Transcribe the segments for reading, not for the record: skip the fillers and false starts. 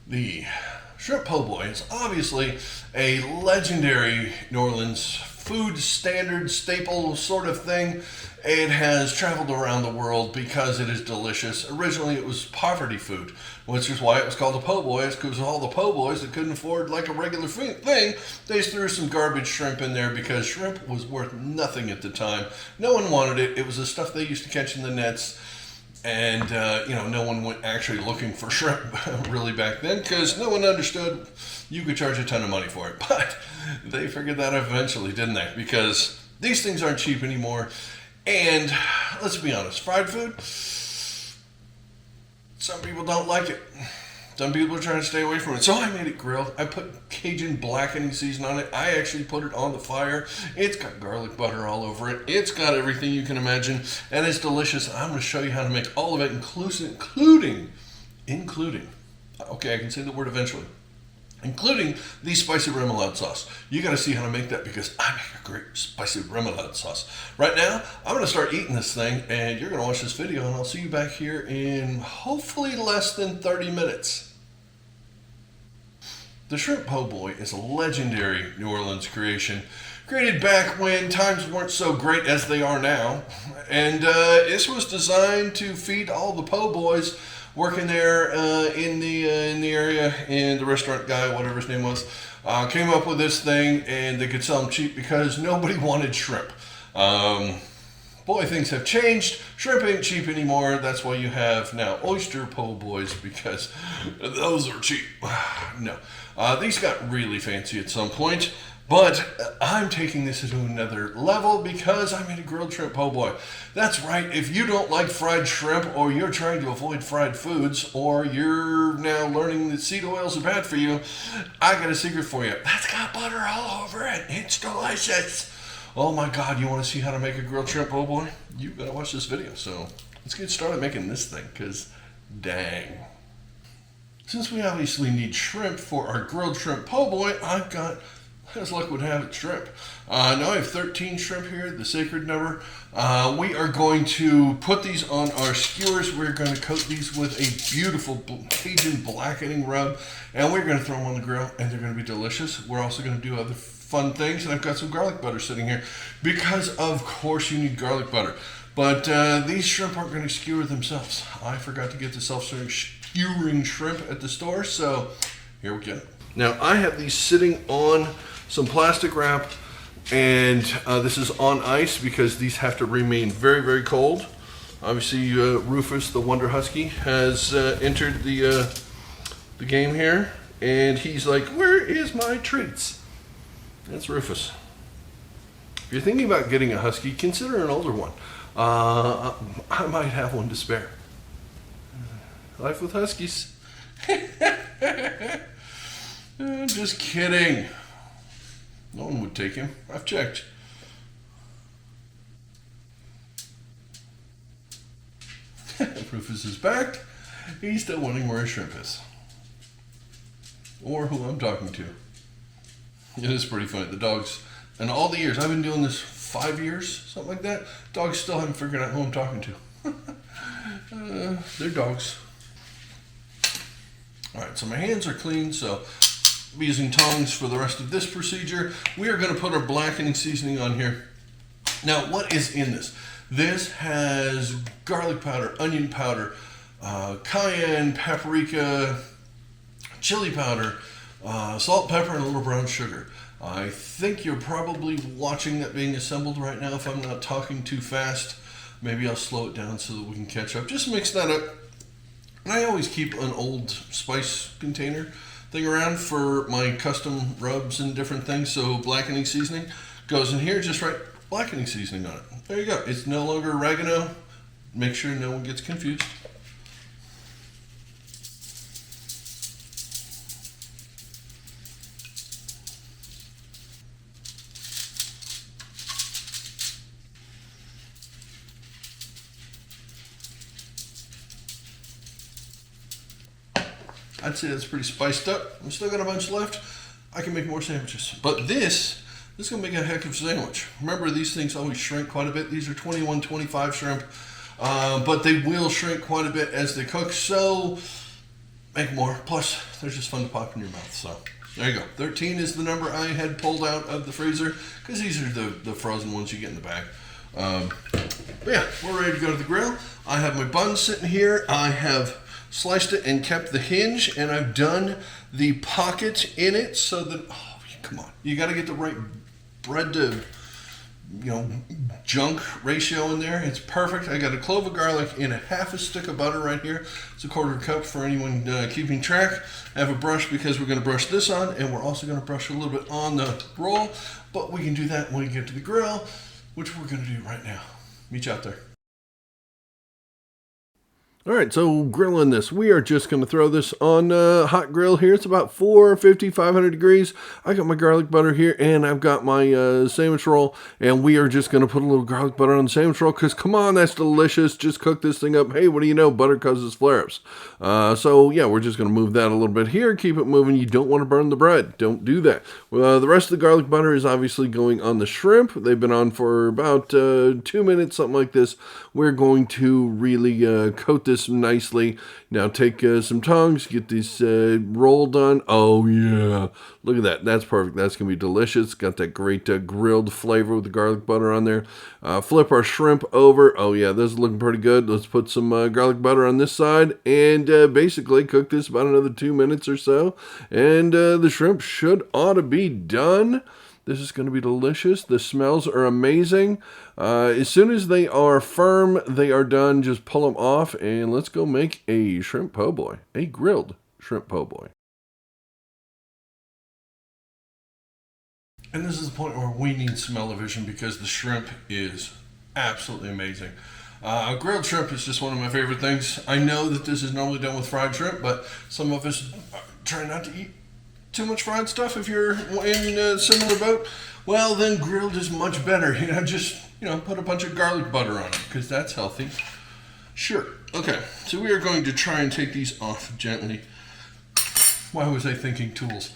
The shrimp po' boy is obviously a legendary New Orleans food standard staple sort of thing. It has traveled around the world because it is delicious. Originally, it was poverty food, which is why it was called a po' boy. It's because all the po' boys that couldn't afford like a regular thing, they just threw some garbage shrimp in there because shrimp was worth nothing at the time. No one wanted it. It was the stuff they used to catch in the nets. And, no one went actually looking for shrimp really back then because no one understood you could charge a ton of money for it. But they figured that out eventually, didn't they? Because these things aren't cheap anymore. And let's be honest, fried food, some people don't like it. Some people are trying to stay away from it. So I made it grilled. I put Cajun blackening season on it. I actually put it on the fire. It's got garlic butter all over it. It's got everything you can imagine. And it's delicious. I'm going to show you how to make all of it, including, okay, I can say the word eventually, including the spicy remoulade sauce. You got to see how to make that because I make a great spicy remoulade sauce. Right now, I'm going to start eating this thing, and you're going to watch this video, and I'll see you back here in hopefully less than 30 minutes. The shrimp po' boy is a legendary New Orleans creation, created back when times weren't so great as they are now. And this was designed to feed all the po' boys working there in the area, and the restaurant guy, whatever his name was, came up with this thing, and they could sell them cheap because nobody wanted shrimp. Boy, things have changed. Shrimp ain't cheap anymore. That's why you have now oyster po' boys, because those are cheap. No, these got really fancy at some point. But I'm taking this to another level because I made a grilled shrimp po' boy. That's right, if you don't like fried shrimp, or you're trying to avoid fried foods, or you're now learning that seed oils are bad for you, I got a secret for you. That's got butter all over it. It's delicious. Oh my God, you want to see how to make a grilled shrimp po' boy? You gotta watch this video. So let's get started making this thing, because dang. Since we obviously need shrimp for our grilled shrimp po' boy, I've got, as luck would have it, shrimp. Now I have 13 shrimp here, the sacred number. We are going to put these on our skewers. We're going to coat these with a beautiful Cajun blackening rub, and we're going to throw them on the grill, and they're going to be delicious. We're also going to do other fun things, and I've got some garlic butter sitting here because, of course, you need garlic butter. But these shrimp aren't going to skewer themselves. I forgot to get the self-skewering shrimp at the store, so here we go. Now I have these sitting on some plastic wrap, and this is on ice because these have to remain very, very cold. Obviously, Rufus, the Wonder Husky, has entered the game here, and he's like, "Where is my treats?" That's Rufus. If you're thinking about getting a husky, consider an older one. I might have one to spare. Life with huskies. I'm just kidding. No one would take him. I've checked. Rufus is back. He's still wondering where his shrimp is. Or who I'm talking to. It is pretty funny. The dogs, and all the years, I've been doing this 5 years, something like that, dogs still haven't figured out who I'm talking to. They're dogs. Alright, so my hands are clean, so I'll be using tongs for the rest of this procedure. We are going to put our blackening seasoning on here. Now, what is in this? This has garlic powder, onion powder, cayenne, paprika, chili powder, salt, pepper, and a little brown sugar. I think you're probably watching that being assembled right now. If I'm not talking too fast, maybe I'll slow it down so that we can catch up. Just mix that up. And I always keep an old spice container thing around for my custom rubs and different things. So blackening seasoning goes in here, just write blackening seasoning on it. There you go. It's no longer oregano. Make sure no one gets confused. I'd say that's pretty spiced up. I've still got a bunch left. I can make more sandwiches. But this is going to make a heck of a sandwich. Remember, these things always shrink quite a bit. These are 21, 25 shrimp. But they will shrink quite a bit as they cook. So make more. Plus, they're just fun to pop in your mouth. So there you go. 13 is the number I had pulled out of the freezer because these are the frozen ones you get in the bag. But yeah, we're ready to go to the grill. I have my bun sitting here. I have sliced it and kept the hinge, and I've done the pocket in it so that, oh, come on, you got to get the right bread to, junk ratio in there. It's perfect. I got a clove of garlic and a half a stick of butter right here. It's a quarter cup for anyone keeping track. I have a brush because we're going to brush this on, and we're also going to brush a little bit on the roll, but we can do that when we get to the grill, which we're going to do right now. Meet you out there. All right, so grilling this. We are just going to throw this on a hot grill here. It's about 450, 500 degrees. I got my garlic butter here, and I've got my sandwich roll, and we are just going to put a little garlic butter on the sandwich roll because, come on, that's delicious. Just cook this thing up. Hey, what do you know? Butter causes flare-ups. So, yeah, we're just going to move that a little bit here. Keep it moving. You don't want to burn the bread. Don't do that. The rest of the garlic butter is obviously going on the shrimp. They've been on for about 2 minutes, something like this. We're going to really coat this nicely. Now take some tongs, get this roll done. Oh yeah, look at that. That's perfect. That's gonna be delicious. Got that great grilled flavor with the garlic butter on there. Flip our shrimp over. Oh yeah, this is looking pretty good. Let's put some garlic butter on this side and basically cook this about another 2 minutes or so, and the shrimp ought to be done. This is going to be delicious. The smells are amazing. As soon as they are firm, they are done. Just pull them off, and let's go make a shrimp po' boy, a grilled shrimp po' boy. And this is the point where we need smell-o-vision because the shrimp is absolutely amazing. Grilled shrimp is just one of my favorite things. I know that this is normally done with fried shrimp, but some of us try not to eat too much fried stuff. If you're in a similar boat, well, then grilled is much better. Just put a bunch of garlic butter on it because that's healthy. Sure. Okay, so we are going to try and take these off gently. Why was I thinking tools?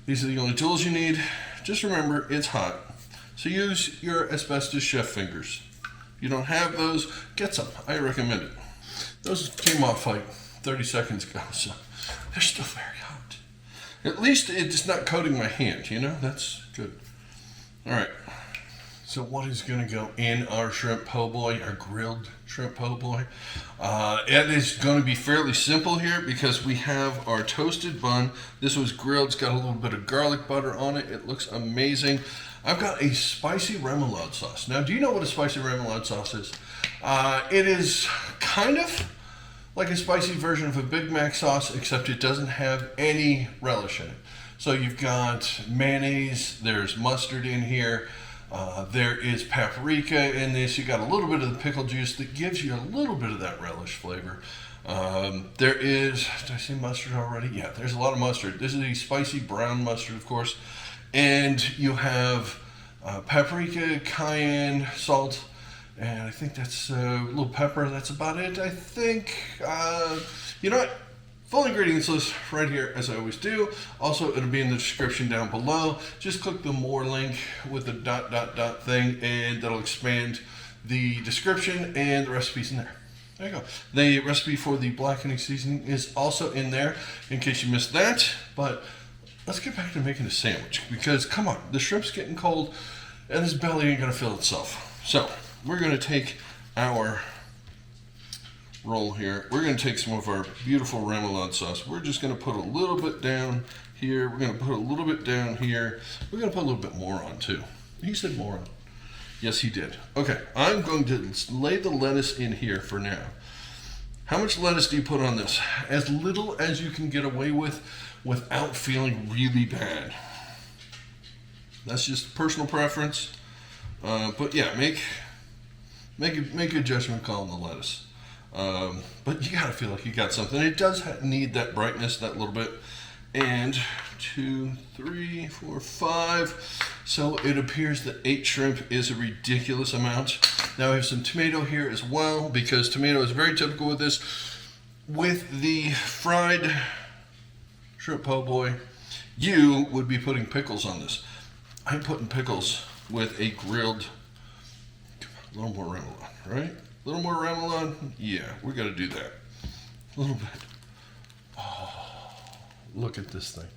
These are the only tools you need. Just remember, it's hot, so use your asbestos chef fingers. If you don't have those, get some. I recommend it. Those came off like 30 seconds ago, so they're still very hot. At least it's not coating my hand, that's good. All right, so what is going to go in our shrimp po' boy, our grilled shrimp po' boy? It is going to be fairly simple here because we have our toasted bun. This was grilled. It's got a little bit of garlic butter on it. It looks amazing. I've got a spicy remoulade sauce. Now, do you know what a spicy remoulade sauce is? It is kind of like a spicy version of a Big Mac sauce, except it doesn't have any relish in it. So you've got mayonnaise, there's mustard in here, there is paprika in this, you got a little bit of the pickle juice that gives you a little bit of that relish flavor. There is, did I say mustard already? Yeah, there's a lot of mustard. This is a spicy brown mustard, of course. And you have paprika, cayenne, salt, and I think that's a little pepper. That's about it, I think. You know what? Full ingredients list right here, as I always do. Also, it'll be in the description down below. Just click the more link with the ... thing, and that'll expand the description and the recipes in there. There you go. The recipe for the blackening seasoning is also in there, in case you missed that. But let's get back to making a sandwich, because come on, the shrimp's getting cold, and this belly ain't gonna fill itself. So we're gonna take our roll here. We're going to take some of our beautiful remoulade sauce. We're just going to put a little bit down here. We're going to put a little bit down here. We're going to put a little bit more on too. He said more on. Yes, he did. Okay, I'm going to lay the lettuce in here for now. How much lettuce do you put on this? As little as you can get away with without feeling really bad. That's just personal preference. But yeah, make a judgment call on the lettuce. But you gotta feel like you got something. It does need that brightness, that little bit. And 2, 3, 4, 5. So it appears that 8 shrimp is a ridiculous amount. Now I have some tomato here as well, because tomato is very typical with this. With the fried shrimp po' boy, you would be putting pickles on this. I'm putting pickles with a grilled, a little more remoulade, right? A little more remoulade? Yeah, we got to do that. A little bit. Oh, Look at this thing.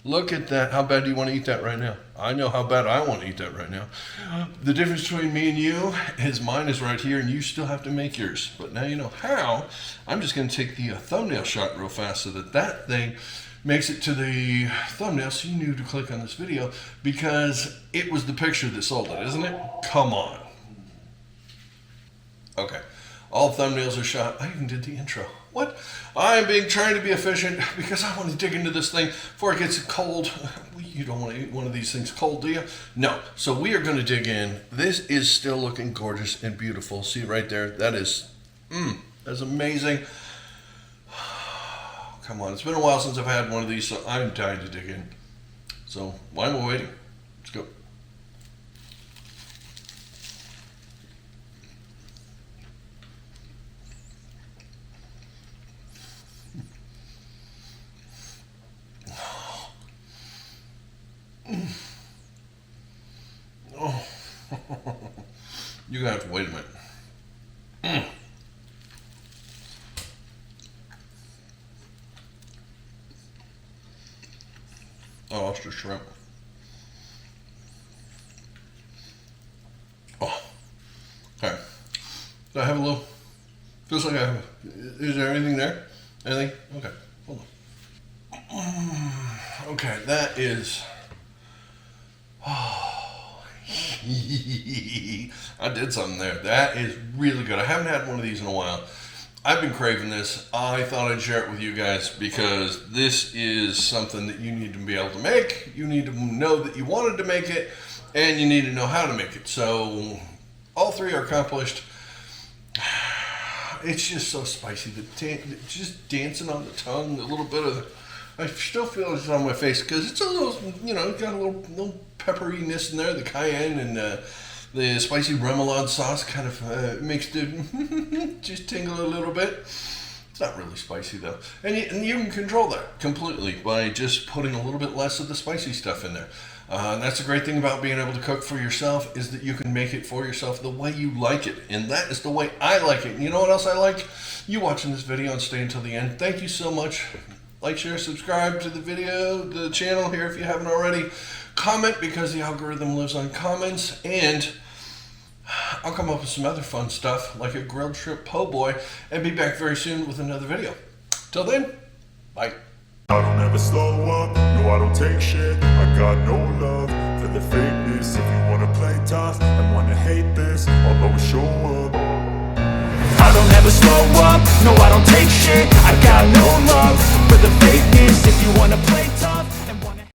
Look at that. How bad do you want to eat that right now? I know how bad I want to eat that right now. The difference between me and you is mine is right here, and you still have to make yours. But now you know how. I'm just going to take the thumbnail shot real fast so that that thing makes it to the thumbnail, so you knew to click on this video, because it was the picture that sold it, isn't it? Come on. Okay. All thumbnails are shot. I even did the intro. What? I'm trying to be efficient because I want to dig into this thing before it gets cold. You don't want to eat one of these things cold, do you? No. So we are going to dig in. This is still looking gorgeous and beautiful. See right there? That is, that's amazing. Come on. It's been a while since I've had one of these, so I'm dying to dig in. So why am I waiting? Let's go. Oh, you're gonna have to wait a minute. Oh, oyster shrimp. Oh, okay. Do I have a little? Feels like I have. Is there anything there? Anything? Okay, hold on. Okay, that is. Oh, I did something there. That is really good. I haven't had one of these in a while. I've been craving this. I thought I'd share it with you guys because this is something that you need to be able to make. You need to know that you wanted to make it, and you need to know how to make it. So all three are accomplished. It's just so spicy. Just dancing on the tongue, a little bit of. I still feel it's on my face because it's a little, it's got a little pepperiness in there. The cayenne and the spicy remoulade sauce kind of makes it just tingle a little bit. It's not really spicy though. And you can control that completely by just putting a little bit less of the spicy stuff in there. And that's the great thing about being able to cook for yourself is that you can make it for yourself the way you like it. And that is the way I like it. And you know what else I like? You watching this video and stay until the end. Thank you so much. Like, share, subscribe to the channel here if you haven't already. Comment because the algorithm lives on comments. And I'll come up with some other fun stuff like a grilled shrimp po' boy and be back very soon with another video. Till then, bye. I don't ever slow up, no I don't take shit. I got no love for the fakeness. If you wanna play tough and wanna hate this, I'll always show up. I don't ever slow up, no I don't take shit. I got no love for the fakeness. If you wanna play tough